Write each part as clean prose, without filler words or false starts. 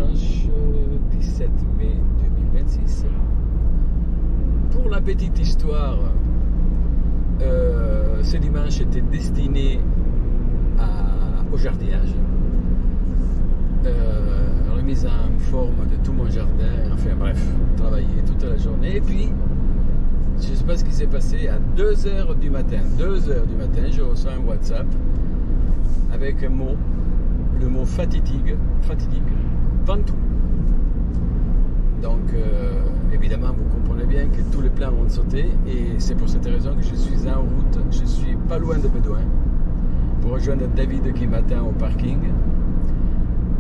dimanche 17 mai 2026. Pour la petite histoire, ce dimanche était destiné au jardinage. Remise en forme de tout mon jardin, enfin bref, travailler toute la journée. Et puis, je ne sais pas ce qui s'est passé, à 2h du matin, je reçois un WhatsApp avec un mot, le mot fatidique, Ventoux. Donc, évidemment, vous comprenez bien que tous les plans ont sauté et c'est pour cette raison que je suis en route, je suis pas loin de Bédouin pour rejoindre David qui m'attend au parking.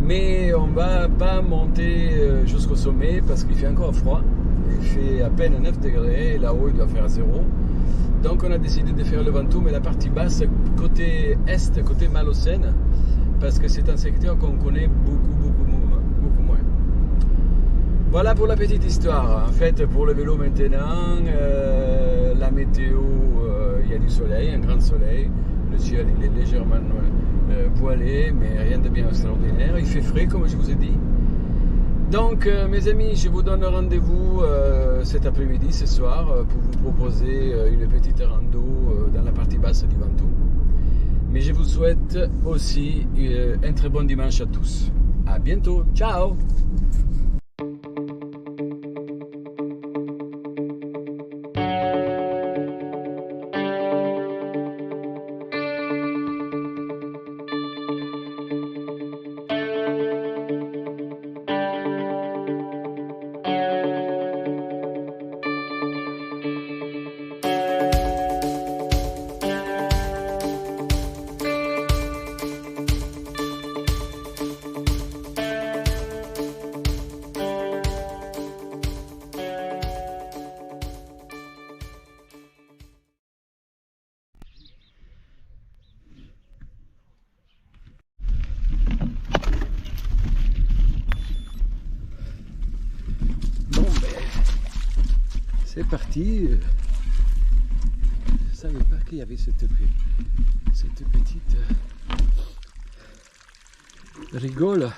Mais on va pas monter jusqu'au sommet parce qu'il fait encore froid. Il fait à peine 9 degrés, là-haut il doit faire 0. Donc on a décidé de faire le Ventoux, mais la partie basse, côté est, côté Malocène, parce que c'est un secteur qu'on connaît beaucoup moins. Voilà pour la petite histoire. En fait, pour le vélo maintenant, la météo, il y a du soleil, un grand soleil. Le ciel il est légèrement voilé, mais rien de bien extraordinaire. Il fait frais, comme je vous ai dit. Donc, mes amis, je vous donne rendez-vous cet après-midi, ce soir, pour vous proposer une petite rando dans la partie basse du Ventoux. Mais je vous souhaite aussi un très bon dimanche à tous. À bientôt. Ciao! C'est parti. Je ne savais pas qu'il y avait cette petite rigole.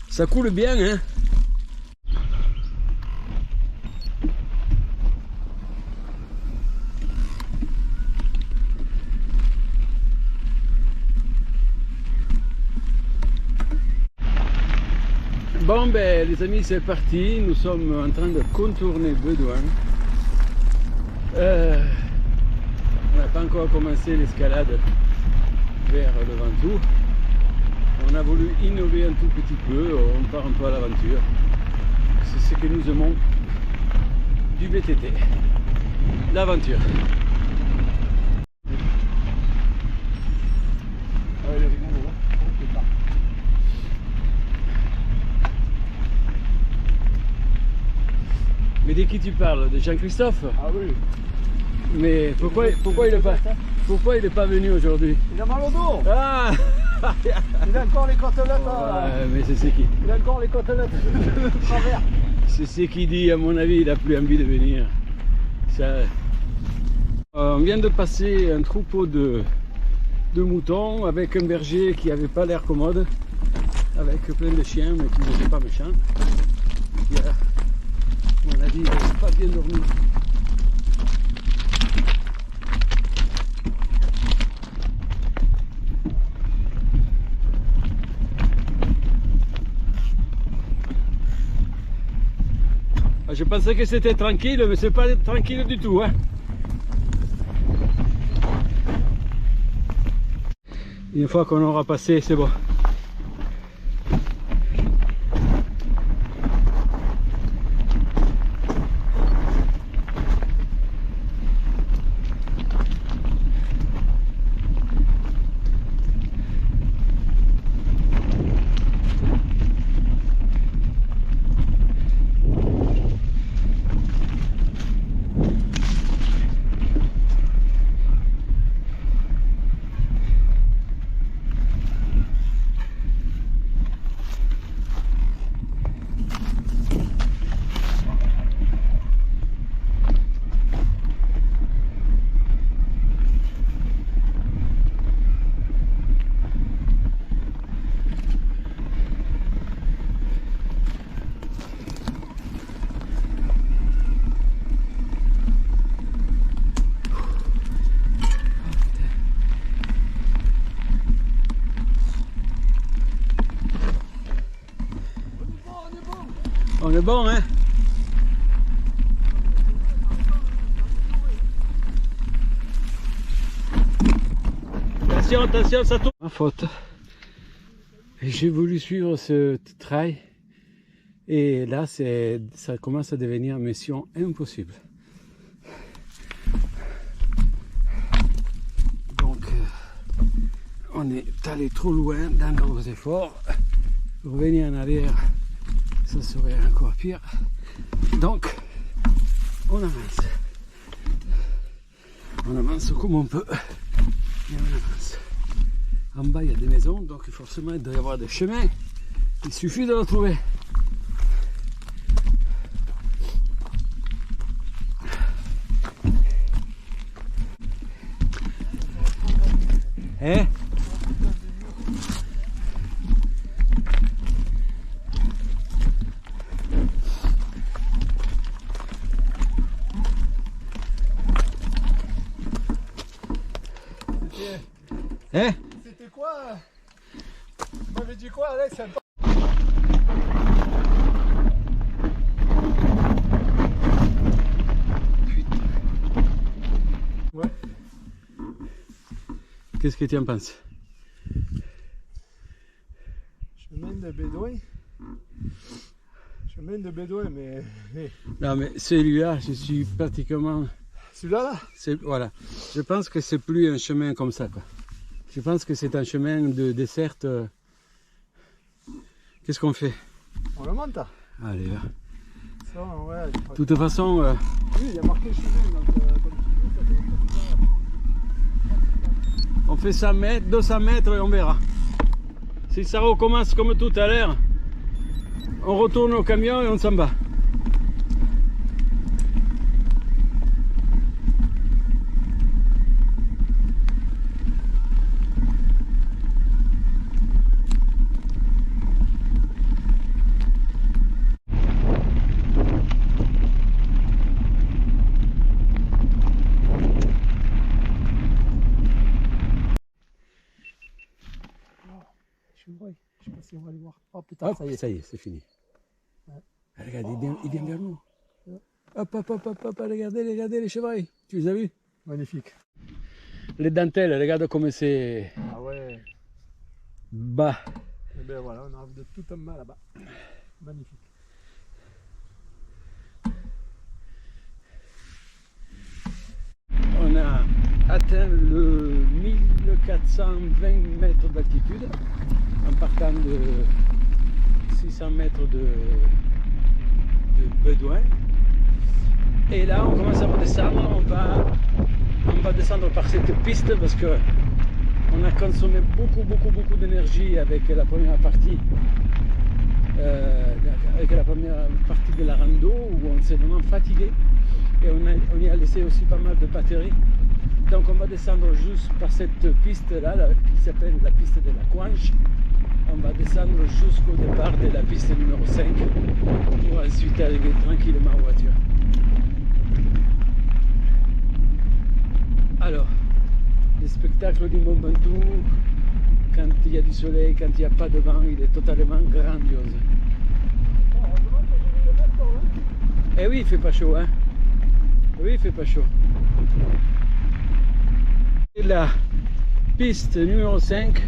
Ça coule bien, hein? Bon ben les amis, c'est parti, nous sommes en train de contourner Bédouin. On n'a pas encore commencé l'escalade vers le Ventoux. On a voulu innover un tout petit peu, on part un peu à l'aventure. C'est ce que nous aimons du VTT, l'aventure. Mais de qui tu parles? De Jean-Christophe? Ah oui. Mais pourquoi il n'est pas venu aujourd'hui? Il a mal au dos. Ah. Il a encore les côtelettes. Mais c'est qui? Il a encore les côtelettes de travers. C'est ce qui dit, à mon avis, il n'a plus envie de venir. Ça... on vient de passer un troupeau de moutons avec un berger qui n'avait pas l'air commode, avec plein de chiens mais qui n'étaient pas méchants. À mon avis, il n'a pas bien dormi. Je pensais que c'était tranquille, mais c'est pas tranquille du tout, hein. Une fois qu'on aura passé, c'est bon. On est bon, hein? Attention, attention, ça tourne. Ma faute. J'ai voulu suivre ce trail et là, ça commence à devenir mission impossible. Donc, on est allé trop loin dans nos efforts. Revenir en arrière, ça serait encore pire. Donc, on avance. On avance comme on peut. Et on avance. En bas, il y a des maisons, donc forcément, il doit y avoir des chemins. Il suffit de le trouver. Hein? Hein? C'était quoi? Tu m'avais dit quoi, Alex? Putain. Ouais. Qu'est-ce que tu en penses? Chemin de Bédouin. Chemin de Bédouin, mais... Non mais celui-là, je suis pratiquement... Celui-là, là? Voilà. Je pense que c'est plus un chemin comme ça, quoi. Je pense que c'est un chemin de desserte. Qu'est-ce qu'on fait? On le monte, là. Allez, va. Ça, ouais. De toute façon... Oui, il y a marqué chemin, donc comme tu dis, ça fait... On fait 100 mètres, 200 mètres et on verra. Si ça recommence comme tout à l'heure, on retourne au camion et on s'en va. Je sais pas si on va aller voir. Oh putain, Hop, ça y est, c'est fini. Ouais. Regardez, il vient vers nous. Ouais. Hop, hop, hop, hop, hop, regardez les chevreuils. Tu les as vus? Magnifique. Les dentelles, regarde comme c'est Ah ouais. bas. Et ben voilà, on arrive de tout en bas là-bas. Magnifique. On a atteint le 1420 mètres d'altitude en partant de 600 mètres de Bédouin. Et là, on commence à redescendre. On va descendre par cette piste parce que on a consommé beaucoup d'énergie avec la première partie. Avec la première partie de la rando où on s'est vraiment fatigué et on y a laissé aussi pas mal de batteries. Donc on va descendre juste par cette piste là qui s'appelle la piste de la Couanche. On va descendre jusqu'au départ de la piste numéro 5 pour ensuite arriver tranquillement en voiture. Alors, le spectacle du Mont Ventoux, quand il y a du soleil, quand il n'y a pas de vent, il est totalement grandiose. Eh oui, il fait pas chaud, hein. Oui, il fait pas chaud. Et la piste numéro 5,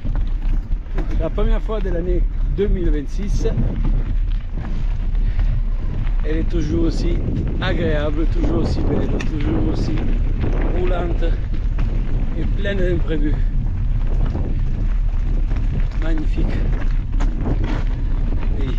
la première fois de l'année 2026. Elle est toujours aussi agréable, toujours aussi belle, toujours aussi roulante et pleine d'imprévus. Magnifique. Oui.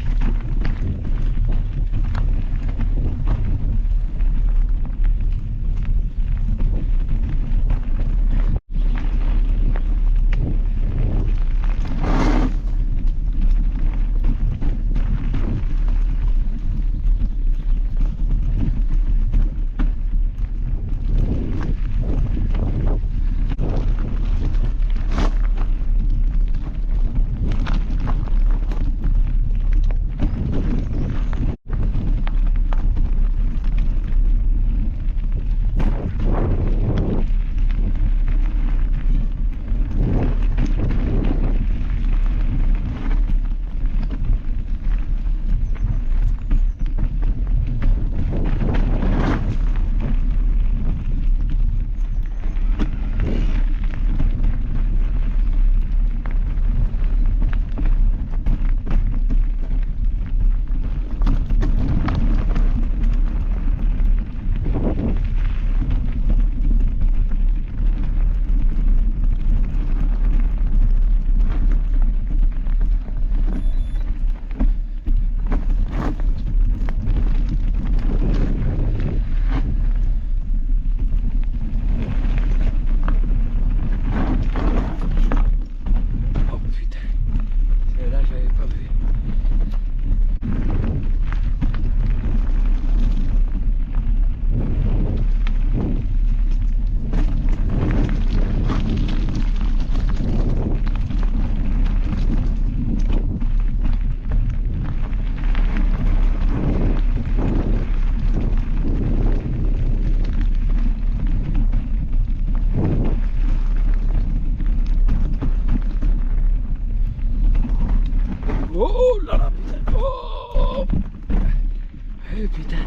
putain.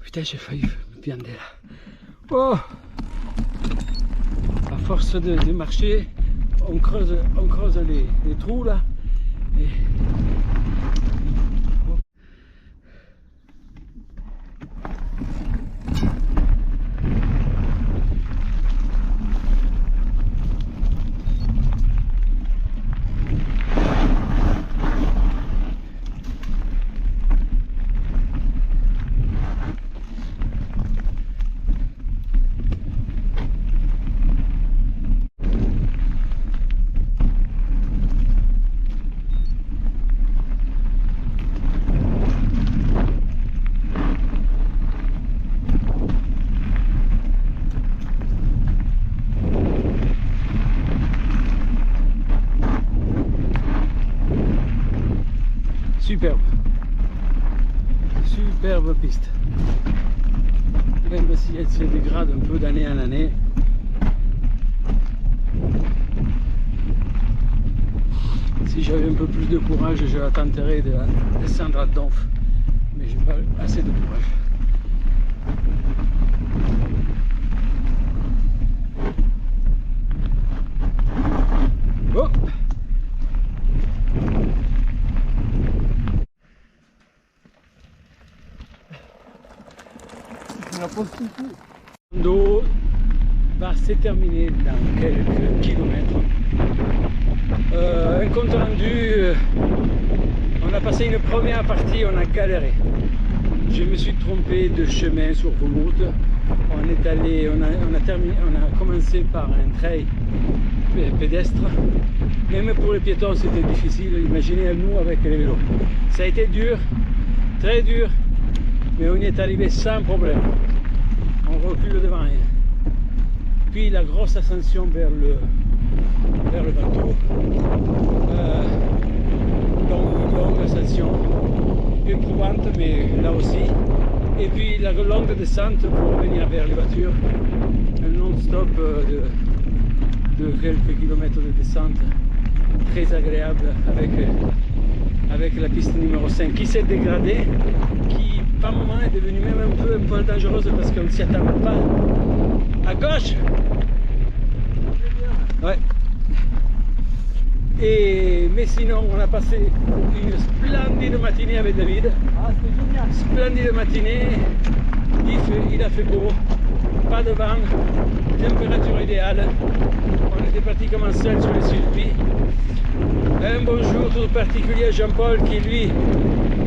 Putain, j'ai failli me viander là. Oh! À force de marcher, on creuse les trous là. Et... Superbe. Superbe piste. Même si elle se dégrade un peu d'année en année. Si j'avais un peu plus de courage, je la tenterais de descendre à Donf. Mais j'ai pas assez de courage. Oh! L'eau va se terminer dans quelques kilomètres. Un compte rendu, on a passé une première partie, on a galéré. Je me suis trompé de chemin sur route. On est allé, on a commencé par un trail pédestre. Même pour les piétons, c'était difficile. Imaginez nous avec les vélos. Ça a été dur, très dur, mais on y est arrivé sans problème. On recule devant rien. Puis la grosse ascension vers le bateau. Longue ascension, éprouvante, mais là aussi. Et puis la longue descente pour revenir vers les voitures. Un non-stop de quelques kilomètres de descente. Très agréable avec la piste numéro 5 qui s'est dégradée, qui par moment est devenue même un peu dangereuse parce qu'on ne s'y attend pas. À gauche! Ouais. Mais sinon, on a passé une splendide matinée avec David. Ah, c'était génial. Splendide matinée. Il a fait beau. Pas de vent. Température idéale. On était parti comme un seul sur les sulpies. Un bonjour tout particulier à Jean-Paul qui lui,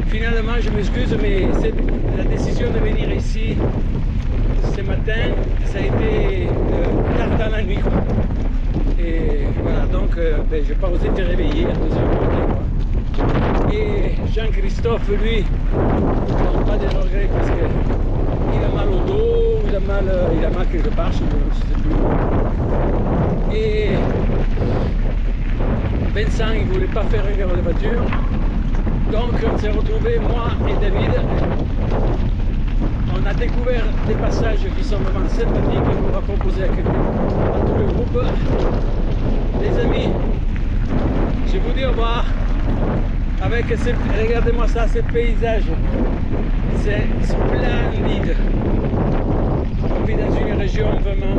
finalement, je m'excuse, mais la décision de venir ici ce matin, ça a été tard dans la nuit. Quoi. Et voilà, donc je n'ai pas osé te réveiller à 2h du matin. Et Jean-Christophe, lui, n'a pas de regrets parce qu'il a mal au dos, il a mal quelque part, je ne sais plus. Et Vincent, il ne voulait pas faire revenir les voitures. Donc on s'est retrouvés, moi et David. On a découvert des passages qui sont vraiment sympathiques qu'on va proposer à tout le groupe. Les amis, je vous dis au revoir. Regardez-moi ça, ce paysage. C'est splendide. On vit dans une région vraiment